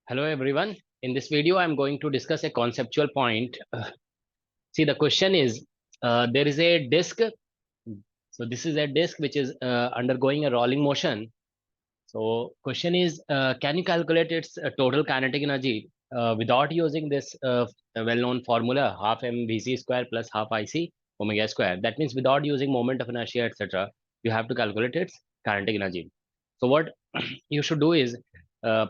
Hello everyone. In this video, I'm going to discuss a conceptual point. See, the question is, there is a disk. So this is a disk which is undergoing a rolling motion. So question is, can you calculate its total kinetic energy without using this well-known formula, half mvc square plus half ic omega square? That means without using moment of inertia, etc. You have to calculate its kinetic energy. So what you should do is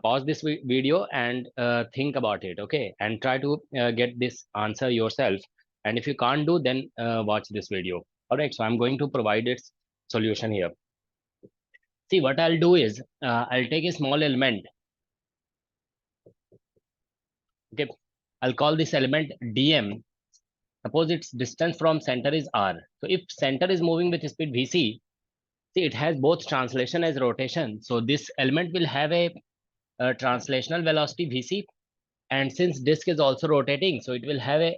pause this video and think about it, okay, and try to get this answer yourself. And if you can't do, then watch this video. All right, so I'm going to provide its solution here. See, what I'll do is I'll take a small element. Okay, I'll call this element dm. Suppose its distance from center is r. So if center is moving with speed vc, see, it has both translation as rotation. So this element will have a translational velocity vc, and since disk is also rotating, so it will have a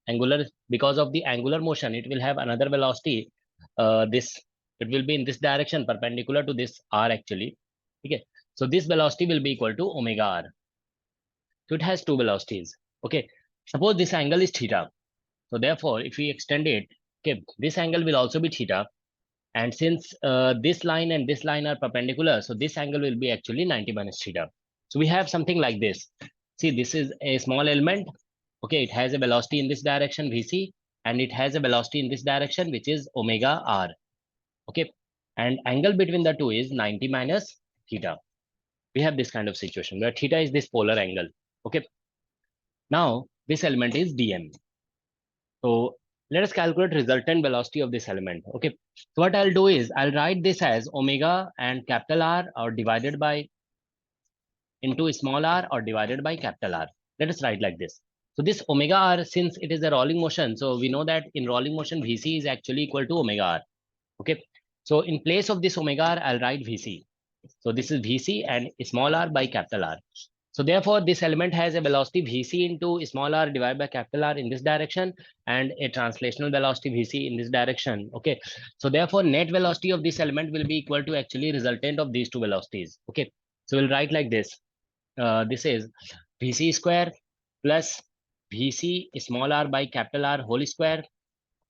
angular, because of the angular motion, it will have another velocity. This, it will be in this direction perpendicular to this r actually. Okay, so this velocity will be equal to omega r. So it has two velocities. Okay, suppose this angle is theta. So therefore, if we extend it, okay, this angle will also be theta. And since this line and this line are perpendicular, so this angle will be actually 90 minus theta. So we have something like this. See, this is a small element. Okay, it has a velocity in this direction, Vc, and it has a velocity in this direction, which is omega r. Okay, and angle between the two is 90 minus theta. We have this kind of situation where theta is this polar angle. Okay, now this element is dm. So let us calculate resultant velocity of this element. Okay, so what I'll do is I'll write this as omega and capital R, or divided by into small r, or divided by capital R. Let us write like this. So this omega r, since it is a rolling motion, so we know that in rolling motion Vc is actually equal to omega r. Okay, so in place of this omega r, I'll write Vc. So this is Vc and small r by capital R. So therefore, this element has a velocity Vc into small r divided by capital R in this direction, and a translational velocity Vc in this direction. Okay. So therefore, net velocity of this element will be equal to actually resultant of these two velocities. Okay. So we'll write like this. This is Vc square plus Vc small r by capital R whole square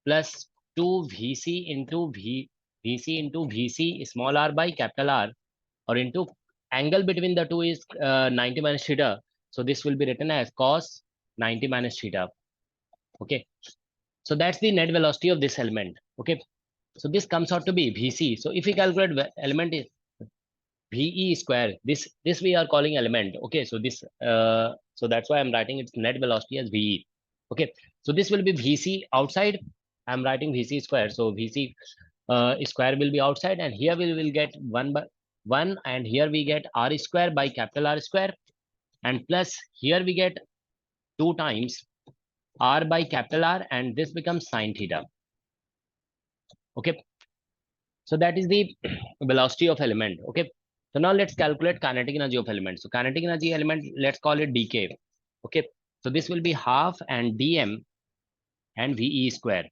plus 2 Vc into Vc into Vc small r by capital R, or into angle between the two is 90 minus theta. So this will be written as cos 90 minus theta. Okay. So that's the net velocity of this element. Okay. So this comes out to be Vc. So if we calculate element is Ve square, this we are calling element. Okay. So this, so that's why I'm writing its net velocity as Ve. Okay. So this will be Vc outside. I'm writing Vc square. So Vc square will be outside, and here we will get 1 by 1, and here we get r square by capital R square, and plus here we get 2 times r by capital R, and this becomes sine theta. Okay, so that is the velocity of element. Okay, so now let's calculate kinetic energy of element. So kinetic energy element, let's call it dk. Okay, so this will be half and dm and ve square.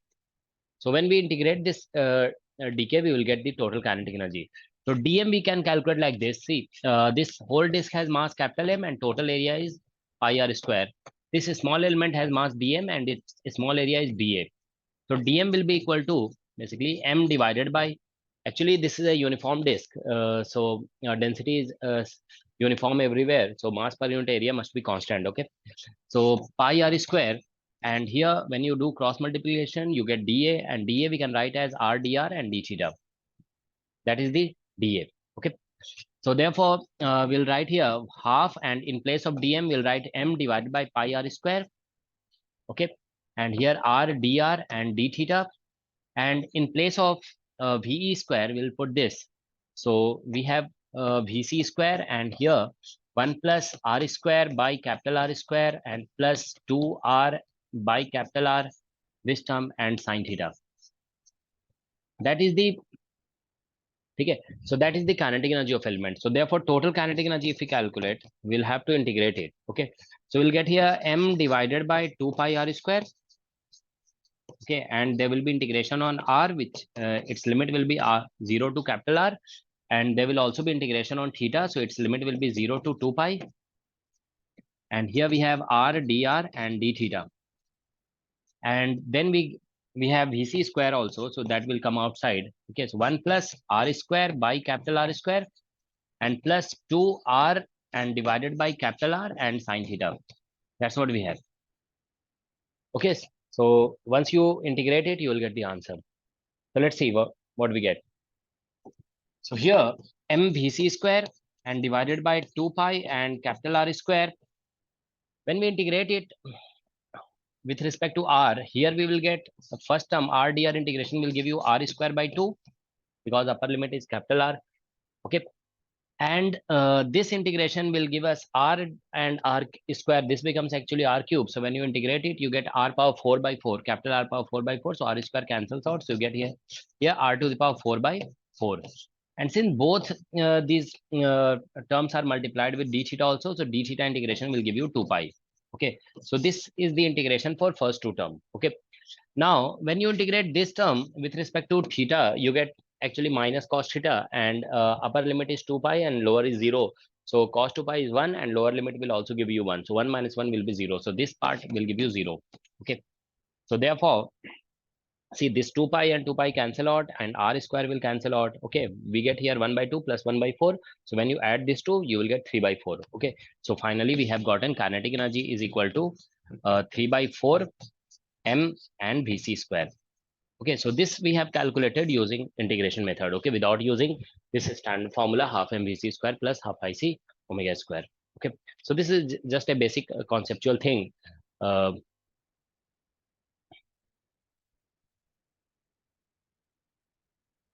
So when we integrate this dk, we will get the total kinetic energy. So dm we can calculate like this. See, this whole disk has mass capital M, and total area is pi r square. This small element has mass dm, and its small area is dA. So dm will be equal to basically m divided by, actually this is a uniform disk. So density is uniform everywhere. So mass per unit area must be constant. Okay. So pi r square, and here when you do cross multiplication, you get dA, and dA we can write as r dr and d theta. That is the dA. Okay. So therefore, we'll write here half, and in place of dm, we'll write m divided by pi r square. Okay. And here r dr and d theta. And in place of ve square, we'll put this. So we have vc square, and here 1 plus r square by capital R square, and plus 2r by capital R, this term, and sine theta. That is the, okay, so that is the kinetic energy of element. So therefore, total kinetic energy, if we calculate, we'll have to integrate it. Okay, so we'll get here m divided by 2 pi r square. Okay, and there will be integration on r, which its limit will be r 0 to capital R, and there will also be integration on theta, so its limit will be 0 to 2 pi. And here we have r dr and d theta, and then we have vc square also, so that will come outside. Okay, so 1 plus r square by capital R square, and plus 2r and divided by capital R and sine theta. That's what we have. Okay, so once you integrate it, you will get the answer. So let's see what we get. So here mvc square and divided by 2 pi and capital R square. When we integrate it with respect to r, here we will get the first term r dr integration will give you r square by 2, because upper limit is capital R. Okay, and this integration will give us r and r square. This becomes actually r cube. So when you integrate it, you get r power 4 by 4, capital R power 4 by 4. So r square cancels out. So you get here r to the power 4 by 4. And since both these terms are multiplied with d theta also, so d theta integration will give you 2 pi. Okay, so this is the integration for first two term. Okay, now when you integrate this term with respect to theta, you get actually minus cos theta, and upper limit is 2 pi and lower is 0. So cos 2 pi is 1 and lower limit will also give you 1. So 1 minus 1 will be 0. So this part will give you 0. Okay, so therefore, see, this 2 pi and 2 pi cancel out and r square will cancel out. Okay, we get here 1 by 2 plus 1 by 4. So when you add these two, you will get 3 by 4. Okay, so finally we have gotten kinetic energy is equal to 3 by 4 m and vc square. Okay, so this we have calculated using integration method. Okay, without using this standard formula half mvc square plus half ic omega square. Okay, so this is just a basic conceptual thing.